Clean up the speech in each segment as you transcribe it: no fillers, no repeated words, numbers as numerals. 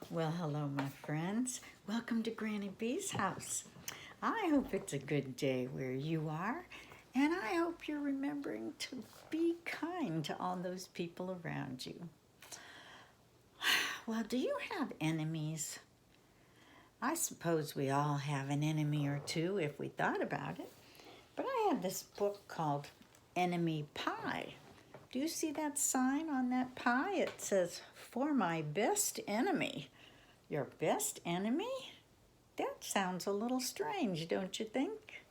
Well, hello, my friends. Welcome to Granny B's house. I hope it's a good day where you are, and I hope you're remembering to be kind to all those people around you. Well, do you have enemies? I suppose we all have an enemy or two if we thought about it. But I have this book called Enemy Pie. Do you see that sign on that pie? It says, "For my best enemy." Your best enemy? That sounds a little strange, don't you think?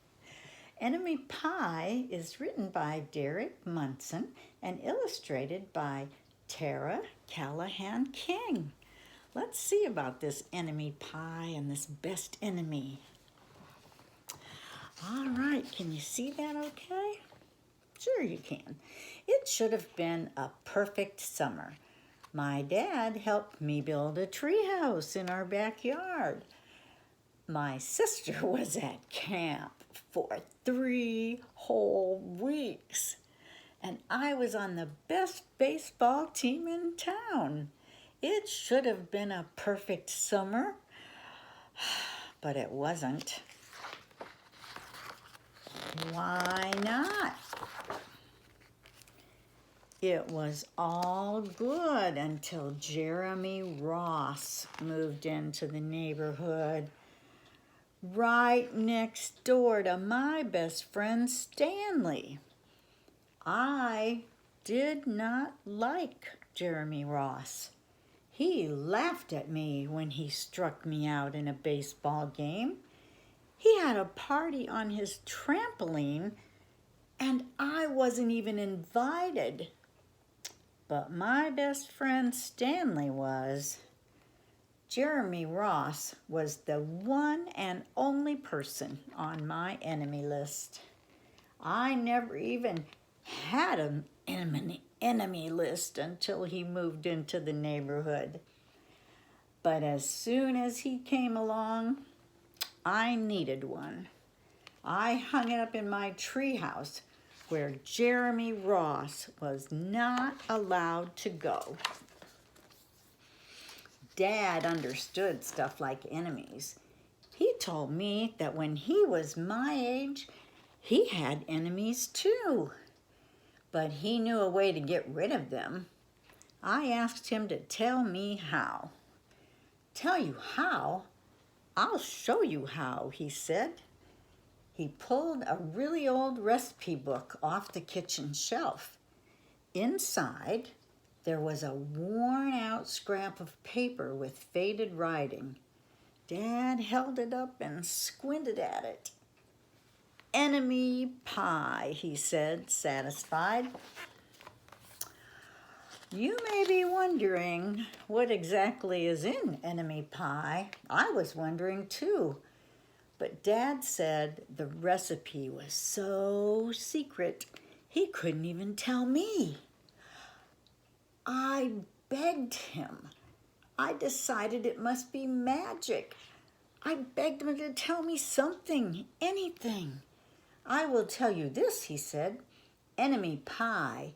Enemy Pie is written by Derek Munson and illustrated by Tara Callahan King. Let's see about this enemy pie and this best enemy. All right, can you see that okay? Sure you can. It should have been a perfect summer. My dad helped me build a treehouse in our backyard. My sister was at camp for 3 whole weeks, and I was on the best baseball team in town. It should have been a perfect summer, but it wasn't. Why not? It was all good until Jeremy Ross moved into the neighborhood right next door to my best friend Stanley. I did not like Jeremy Ross. He laughed at me when he struck me out in a baseball game. He had a party on his trampoline, and I wasn't even invited. But my best friend Stanley was. Jeremy Ross was the one and only person on my enemy list. I never even had an enemy list until he moved into the neighborhood. But as soon as he came along, I needed one. I hung it up in my treehouse where Jeremy Ross was not allowed to go. Dad understood stuff like enemies. He told me that when he was my age, he had enemies too. But he knew a way to get rid of them. I asked him to tell me how. Tell you how? I'll show you how, he said. He pulled a really old recipe book off the kitchen shelf. Inside, there was a worn-out scrap of paper with faded writing. Dad held it up and squinted at it. "Enemy pie," he said, satisfied. You may be wondering what exactly is in enemy pie. I was wondering too. But Dad said the recipe was so secret, he couldn't even tell me. I begged him. I decided it must be magic. I begged him to tell me something, anything. "I will tell you this," he said. "Enemy pie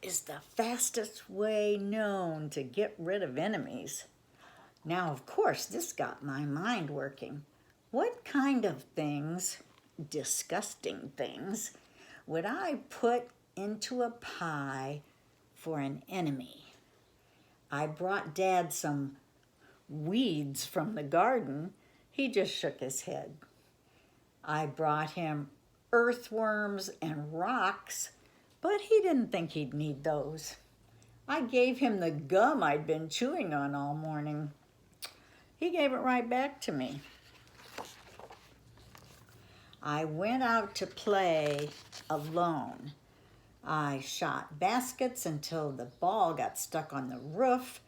is the fastest way known to get rid of enemies." Now, of course, this got my mind working. What kind of things, disgusting things, would I put into a pie for an enemy? I brought Dad some weeds from the garden. He just shook his head. I brought him earthworms and rocks, but he didn't think he'd need those. I gave him the gum I'd been chewing on all morning. He gave it right back to me. I went out to play alone. I shot baskets until the ball got stuck on the roof.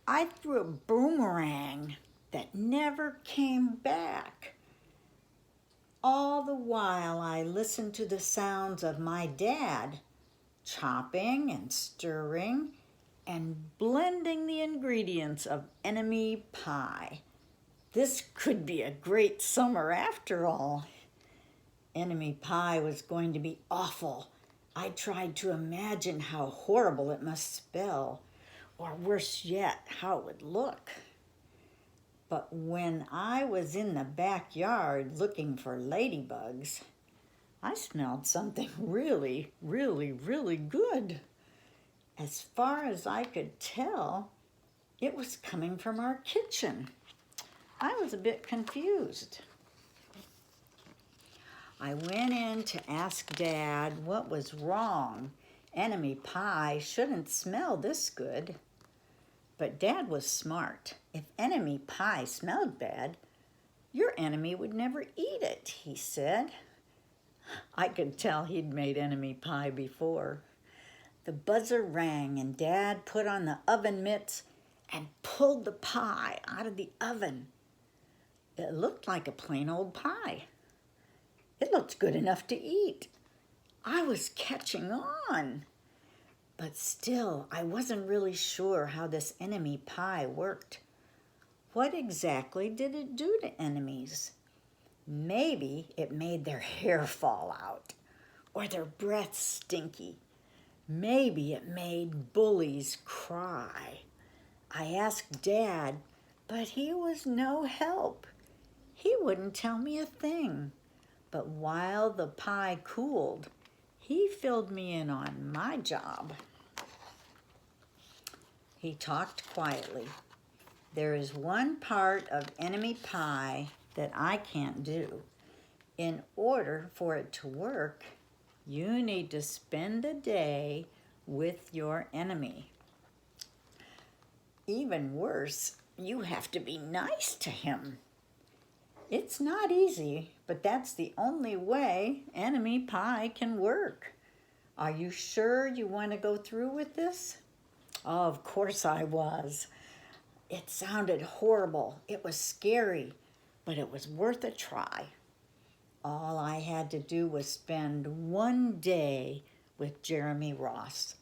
I threw a boomerang that never came back. All the while I listened to the sounds of my dad chopping and stirring and blending the ingredients of enemy pie. This could be a great summer after all. Enemy pie was going to be awful. I tried to imagine how horrible it must smell, or worse yet, how it would look. But when I was in the backyard looking for ladybugs, I smelled something really, really, really good. As far as I could tell, it was coming from our kitchen. I was a bit confused. I went in to ask Dad what was wrong. Enemy pie shouldn't smell this good. But Dad was smart. If enemy pie smelled bad, your enemy would never eat it, he said. I could tell he'd made enemy pie before. The buzzer rang and Dad put on the oven mitts and pulled the pie out of the oven. It looked like a plain old pie. It looked good enough to eat. I was catching on. But still, I wasn't really sure how this enemy pie worked. What exactly did it do to enemies? Maybe it made their hair fall out, or their breath stinky. Maybe it made bullies cry. I asked Dad, but he was no help. He wouldn't tell me a thing. But while the pie cooled, he filled me in on my job. He talked quietly. There is one part of enemy pie that I can't do. In order for it to work, you need to spend a day with your enemy. Even worse, you have to be nice to him. It's not easy, but that's the only way enemy pie can work. Are you sure you want to go through with this? Oh, of course I was. It sounded horrible. It was scary, but it was worth a try. All I had to do was spend one day with Jeremy Ross.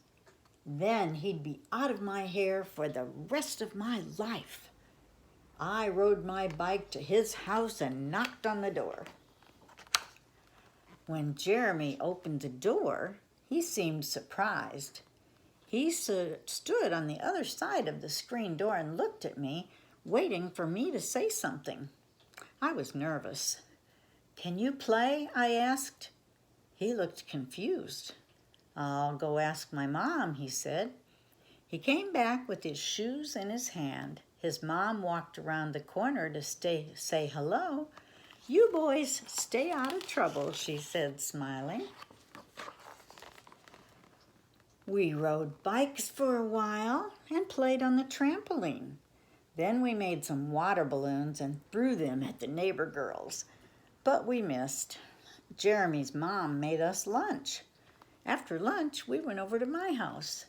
Then he'd be out of my hair for the rest of my life. I rode my bike to his house and knocked on the door. When Jeremy opened the door, he seemed surprised. He stood on the other side of the screen door and looked at me, waiting for me to say something. I was nervous. "Can you play?" I asked. He looked confused. "I'll go ask my mom," he said. He came back with his shoes in his hand. His mom walked around the corner to say hello. "You boys stay out of trouble," she said, smiling. We rode bikes for a while and played on the trampoline. Then we made some water balloons and threw them at the neighbor girls. But we missed. Jeremy's mom made us lunch. After lunch, we went over to my house.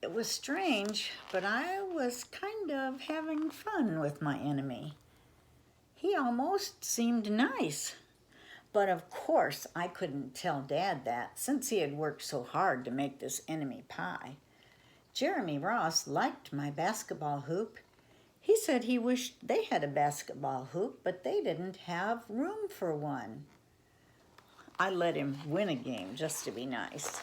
It was strange, but I was kind of having fun with my enemy. He almost seemed nice. But of course, I couldn't tell Dad that, since he had worked so hard to make this enemy pie. Jeremy Ross liked my basketball hoop. He said he wished they had a basketball hoop, but they didn't have room for one. I let him win a game just to be nice.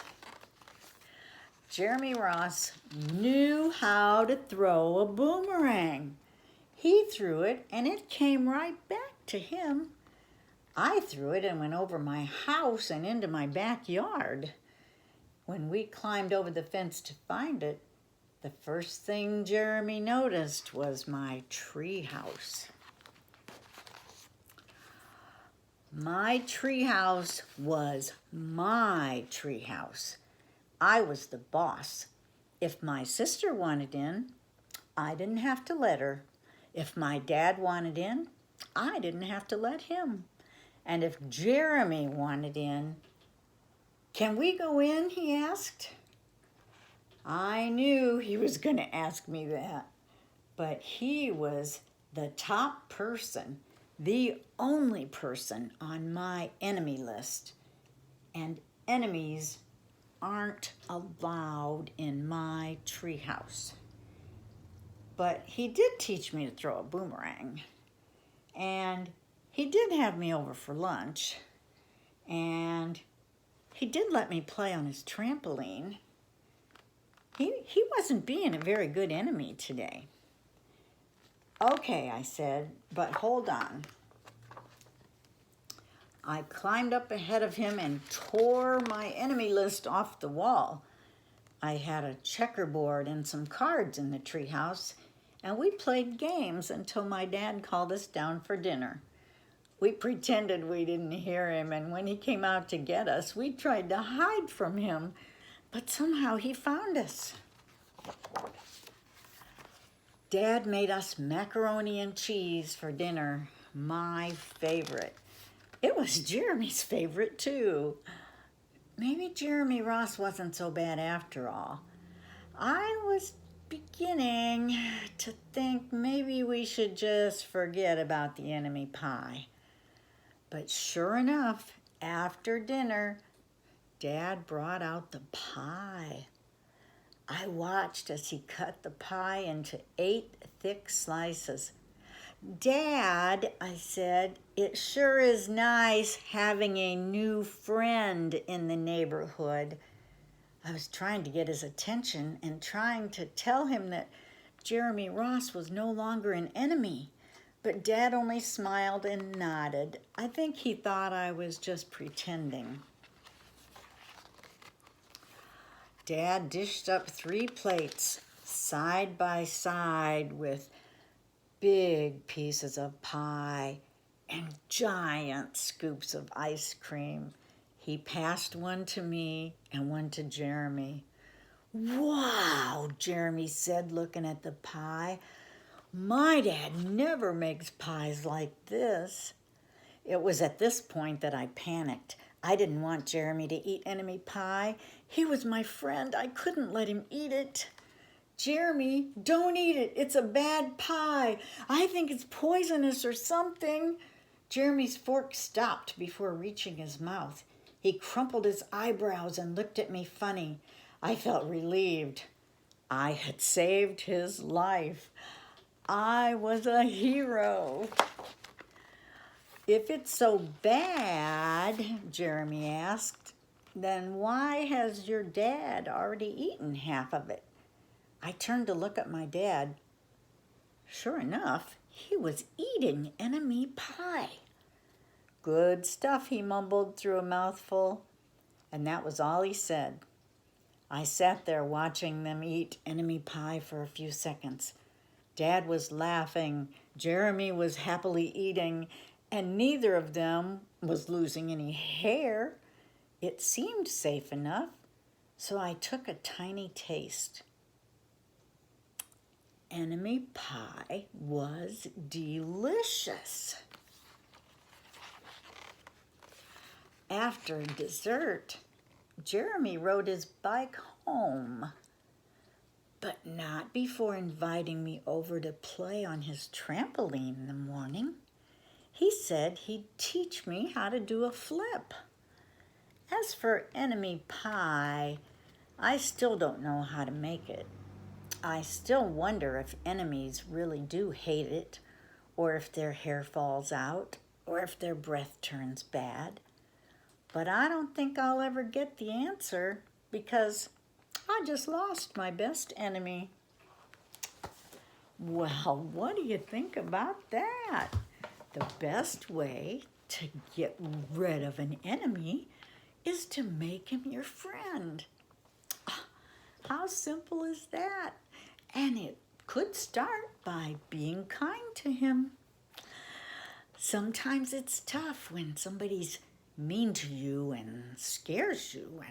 Jeremy Ross knew how to throw a boomerang. He threw it, and it came right back to him. I threw it and went over my house and into my backyard. When we climbed over the fence to find it, the first thing Jeremy noticed was my tree house. My tree house was my tree house. I was the boss. If my sister wanted in, I didn't have to let her. If my dad wanted in, I didn't have to let him. And if Jeremy wanted in, "Can we go in?" he asked. I knew he was going to ask me that, but he was the top person, the only person on my enemy list. And enemies aren't allowed in my treehouse. But he did teach me to throw a boomerang. And he did have me over for lunch. And he did let me play on his trampoline. He wasn't being a very good enemy today. Okay, I said, but hold on. I climbed up ahead of him and tore my enemy list off the wall. I had a checkerboard and some cards in the treehouse, and we played games until my dad called us down for dinner. We pretended we didn't hear him, and when he came out to get us, we tried to hide from him, but somehow he found us. Dad made us macaroni and cheese for dinner, my favorite. It was Jeremy's favorite too. Maybe Jeremy Ross wasn't so bad after all. I was beginning to think maybe we should just forget about the enemy pie. But sure enough, after dinner, Dad brought out the pie. I watched as he cut the pie into 8 thick slices. Dad, I said, it sure is nice having a new friend in the neighborhood. I was trying to get his attention and trying to tell him that Jeremy Ross was no longer an enemy. But Dad only smiled and nodded. I think he thought I was just pretending. Dad dished up 3 plates, side by side, with big pieces of pie and giant scoops of ice cream. He passed one to me and one to Jeremy. "Wow," Jeremy said, looking at the pie. "My dad never makes pies like this." It was at this point that I panicked. I didn't want Jeremy to eat enemy pie. He was my friend. I couldn't let him eat it. "Jeremy, don't eat it. It's a bad pie. I think it's poisonous or something." Jeremy's fork stopped before reaching his mouth. He crumpled his eyebrows and looked at me funny. I felt relieved. I had saved his life. I was a hero. "If it's so bad," Jeremy asked, "then why has your dad already eaten half of it?" I turned to look at my dad. Sure enough, he was eating enemy pie. "Good stuff," he mumbled through a mouthful, and that was all he said. I sat there watching them eat enemy pie for a few seconds. Dad was laughing, Jeremy was happily eating, and neither of them was losing any hair. It seemed safe enough, so I took a tiny taste. Enemy pie was delicious. After dessert, Jeremy rode his bike home, but not before inviting me over to play on his trampoline in the morning. He said he'd teach me how to do a flip. As for enemy pie, I still don't know how to make it. I still wonder if enemies really do hate it, or if their hair falls out, or if their breath turns bad. But I don't think I'll ever get the answer because I just lost my best enemy. Well, what do you think about that? The best way to get rid of an enemy is to make him your friend. How simple is that? And it could start by being kind to him. Sometimes it's tough when somebody's mean to you and scares you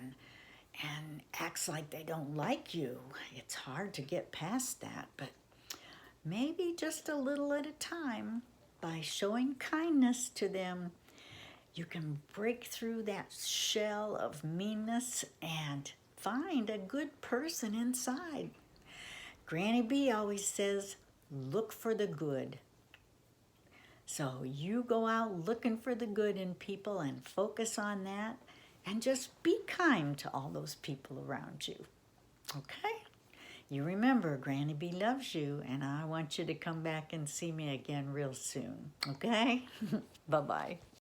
and acts like they don't like you. It's hard to get past that, but maybe just a little at a time, by showing kindness to them, you can break through that shell of meanness and find a good person inside. Granny B always says, look for the good. So you go out looking for the good in people and focus on that and just be kind to all those people around you. Okay? You remember, Granny B loves you, and I want you to come back and see me again real soon. Okay? Bye-bye.